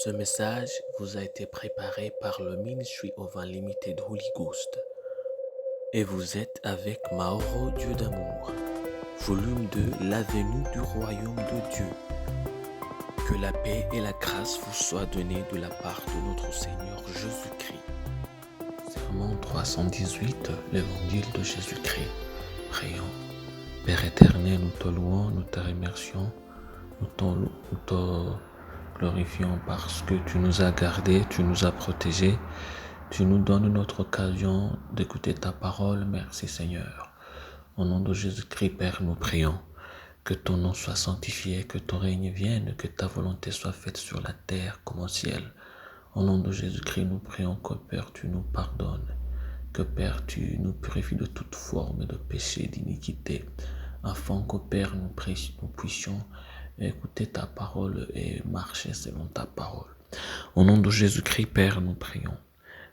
Ce message vous a été préparé par le Ministry of Unlimited Holy Ghost et vous êtes avec Mauro Dieu d'amour, volume 2, la venue du royaume de Dieu. Que la paix et la grâce vous soient données de la part de notre Seigneur Jésus-Christ. Sermon 318, l'évangile de Jésus-Christ. Prions. Père éternel, nous te louons, nous te remercions, nous te glorifions parce que tu nous as gardés, tu nous as protégés, tu nous donnes notre occasion d'écouter ta parole. Merci Seigneur. Au nom de Jésus-Christ, Père, nous prions. Que ton nom soit sanctifié, que ton règne vienne, que ta volonté soit faite sur la terre comme au ciel. Au nom de Jésus-Christ, nous prions que Père, tu nous pardonnes, que Père, tu nous purifies de toute forme de péché, d'iniquité, afin que Père, nous puissions écouter ta parole et marcher selon ta parole. Au nom de Jésus-Christ, Père, nous prions.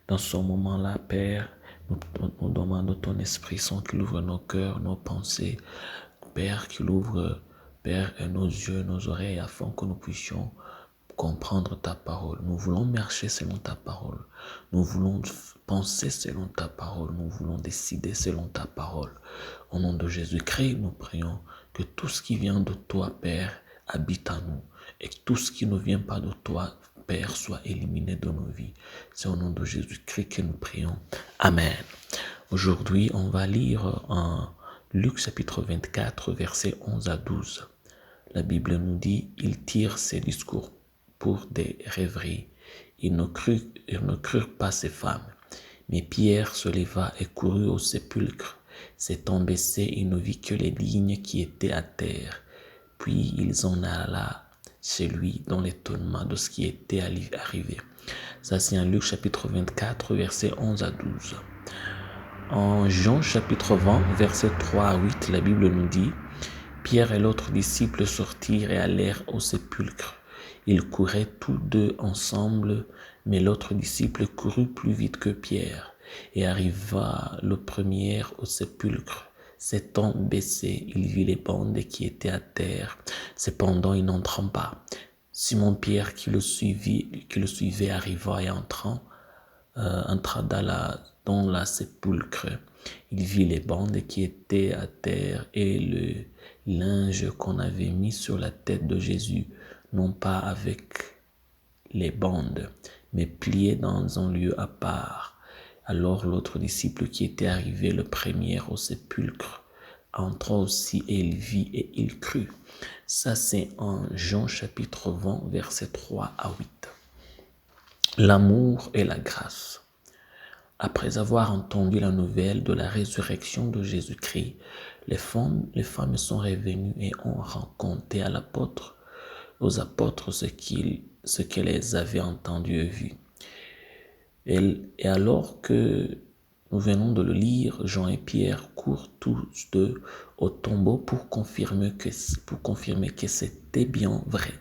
Dans ce moment-là, Père, nous demandons ton Esprit Saint qu'il ouvre nos cœurs, nos pensées, Père, qu'il ouvre, Père, nos yeux, nos oreilles, afin que nous puissions comprendre ta parole. Nous voulons marcher selon ta parole. Nous voulons penser selon ta parole. Nous voulons décider selon ta parole. Au nom de Jésus-Christ, nous prions que tout ce qui vient de toi, Père, habite en nous. Et que tout ce qui ne vient pas de toi, Père, soit éliminé de nos vies. C'est au nom de Jésus-Christ que nous prions. Amen. Aujourd'hui, on va lire en Luc chapitre 24, versets 11 à 12. La Bible nous dit, il tire ses discours pour des rêveries. Ils ne crurent pas ces femmes. Mais Pierre se leva et courut au sépulcre. S'étant baissé, il ne vit que les lignes qui étaient à terre. Puis ils en alla chez lui dans l'étonnement de ce qui était arrivé. Ça, c'est en Luc chapitre 24, versets 11 à 12. En Jean chapitre 20, versets 3 à 8, la Bible nous dit, Pierre et l'autre disciple sortirent et allèrent au sépulcre. Ils couraient tous deux ensemble, mais l'autre disciple courut plus vite que Pierre et arriva le premier au sépulcre. S'étant baissé, il vit les bandes qui étaient à terre. Cependant, il n'entra pas. Simon-Pierre, qui le suivait, arriva et entra dans la sépulcre. Il vit les bandes qui étaient à terre et le linge qu'on avait mis sur la tête de Jésus, non pas avec les bandes, mais plié dans un lieu à part. Alors l'autre disciple qui était arrivé le premier au sépulcre entra aussi et il vit et il crut. Ça, c'est en Jean chapitre 20, versets 3 à 8. L'amour et la grâce. Après avoir entendu la nouvelle de la résurrection de Jésus-Christ, les femmes sont revenues et ont raconté aux apôtres ce qu'elles avaient entendu et vu. Et alors que nous venons de le lire, Jean et Pierre courent tous deux au tombeau pour confirmer que c'était bien vrai.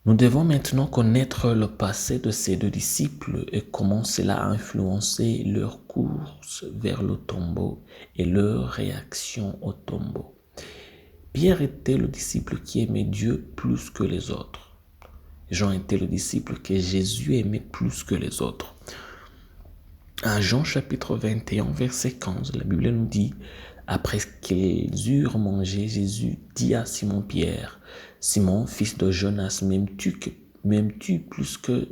Nous devons maintenant connaître le passé de ces deux disciples et comment cela a influencé leur course vers le tombeau et leur réaction au tombeau. Pierre était le disciple qui aimait Dieu plus que les autres. Jean était le disciple que Jésus aimait plus que les autres. En Jean chapitre 21, verset 15, la Bible nous dit, après qu'ils eurent mangé, Jésus dit à Simon-Pierre, Simon, fils de Jonas, m'aimes-tu plus que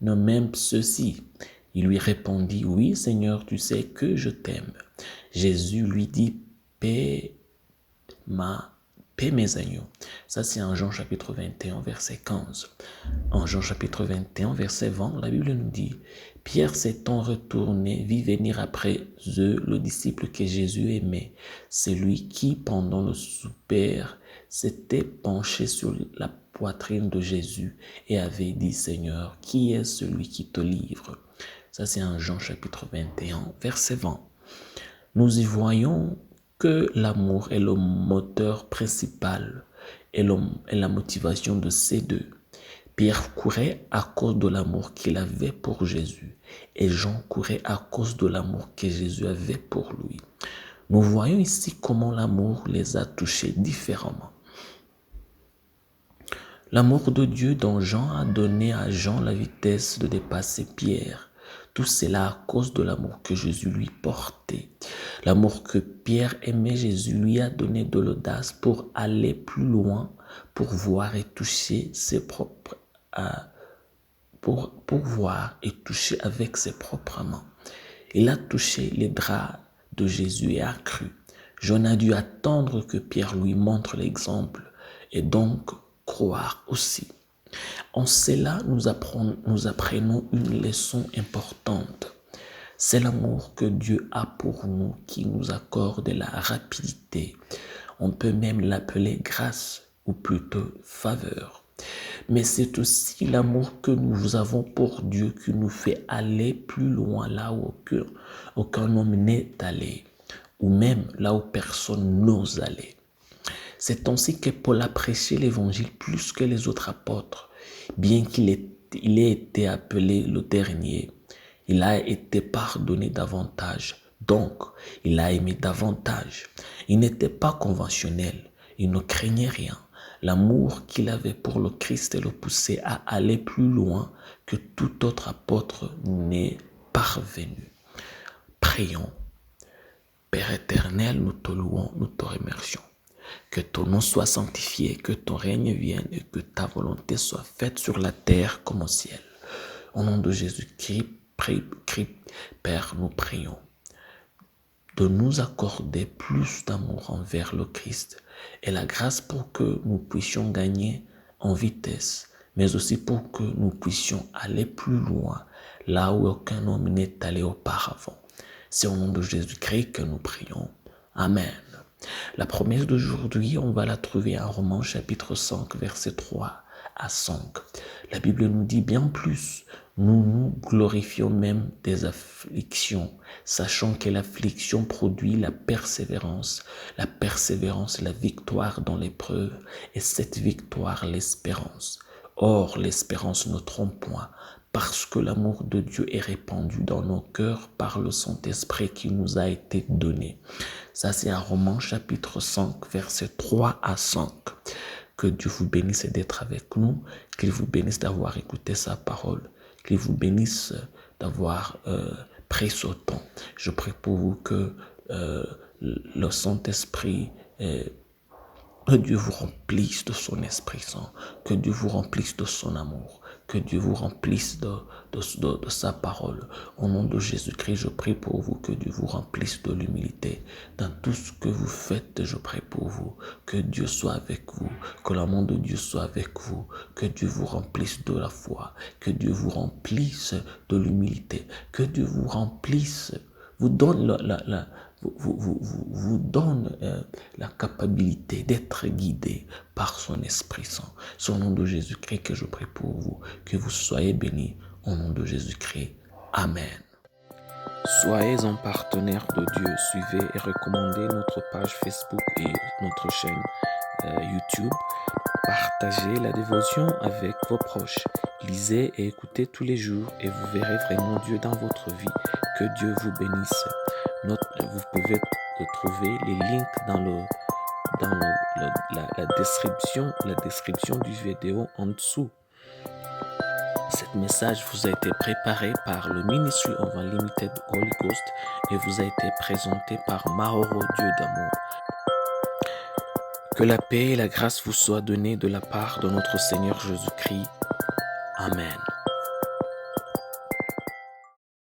ne m'aiment ceux-ci? Il lui répondit, oui, Seigneur, tu sais que je t'aime. Jésus lui dit, paie mes agneaux. Ça, c'est en Jean chapitre 21, verset 15. En Jean chapitre 21, verset 20, la Bible nous dit, Pierre s'étant retourné, vit venir après eux le disciple que Jésus aimait, celui qui, pendant le souper, s'était penché sur la poitrine de Jésus et avait dit, Seigneur, qui est celui qui te livre? Ça, c'est en Jean chapitre 21, verset 20. Nous y voyons que l'amour est le moteur principal et la motivation de ces deux. Pierre courait à cause de l'amour qu'il avait pour Jésus et Jean courait à cause de l'amour que Jésus avait pour lui. Nous voyons ici comment l'amour les a touchés différemment. L'amour de Dieu dont Jean a donné à Jean la vitesse de dépasser Pierre. Tout cela à cause de l'amour que Jésus lui portait. L'amour que Pierre aimait, Jésus lui a donné de l'audace pour aller plus loin, pour voir et toucher ses propres, pour voir et toucher avec ses propres mains. Il a touché les draps de Jésus et a cru. Jean a dû attendre que Pierre lui montre l'exemple et donc croire aussi. En cela, nous apprenons une leçon importante. C'est l'amour que Dieu a pour nous qui nous accorde la rapidité. On peut même l'appeler grâce ou plutôt faveur. Mais c'est aussi l'amour que nous avons pour Dieu qui nous fait aller plus loin là où aucun homme n'est allé, ou même là où personne n'ose aller. C'est ainsi que Paul a prêché l'évangile plus que les autres apôtres. Bien qu'il ait été appelé le dernier, il a été pardonné davantage. Donc, il a aimé davantage. Il n'était pas conventionnel. Il ne craignait rien. L'amour qu'il avait pour le Christ le poussait à aller plus loin que tout autre apôtre n'est parvenu. Prions. Père éternel, nous te louons, nous te remercions. Que ton nom soit sanctifié, que ton règne vienne et que ta volonté soit faite sur la terre comme au ciel. Au nom de Jésus-Christ, Père, nous prions de nous accorder plus d'amour envers le Christ et la grâce pour que nous puissions gagner en vitesse, mais aussi pour que nous puissions aller plus loin, là où aucun homme n'est allé auparavant. C'est au nom de Jésus-Christ que nous prions. Amen. La promesse d'aujourd'hui, on va la trouver en Romains chapitre 5, versets 3 à 5. La Bible nous dit bien plus. Nous nous glorifions même des afflictions, sachant que l'affliction produit la persévérance la victoire dans l'épreuve, et cette victoire l'espérance. Or, l'espérance ne trompe point, parce que l'amour de Dieu est répandu dans nos cœurs par le Saint-Esprit qui nous a été donné. Ça, c'est en Romains chapitre 5, versets 3 à 5. Que Dieu vous bénisse d'être avec nous, qu'il vous bénisse d'avoir écouté sa parole, qu'il vous bénisse d'avoir pris ce temps. Je prie pour vous que le Saint-Esprit, que Dieu vous remplisse de son Esprit Saint, que Dieu vous remplisse de son amour, que Dieu vous remplisse de sa parole. Au nom de Jésus-Christ, je prie pour vous que Dieu vous remplisse de l'humilité. Dans tout ce que vous faites, je prie pour vous, que Dieu soit avec vous, que l'amour de Dieu soit avec vous, que Dieu vous remplisse de la foi, que Dieu vous remplisse de l'humilité, que Dieu vous remplisse, vous donne vous donne la capacité d'être guidé par son Esprit Saint. C'est au nom de Jésus-Christ que je prie pour vous, que vous soyez bénis au nom de Jésus-Christ. Amen. Soyez un partenaire de Dieu. Suivez et recommandez notre page Facebook et notre chaîne YouTube. Partagez la dévotion avec vos proches. Lisez et écoutez tous les jours et vous verrez vraiment Dieu dans votre vie. Que Dieu vous bénisse. Vous pouvez trouver les links dans la description du vidéo en dessous. Cet message vous a été préparé par le Ministry of Unlimited Holy Ghost et vous a été présenté par Mauro Dieu d'amour. Que la paix et la grâce vous soient données de la part de notre Seigneur Jésus-Christ. Amen.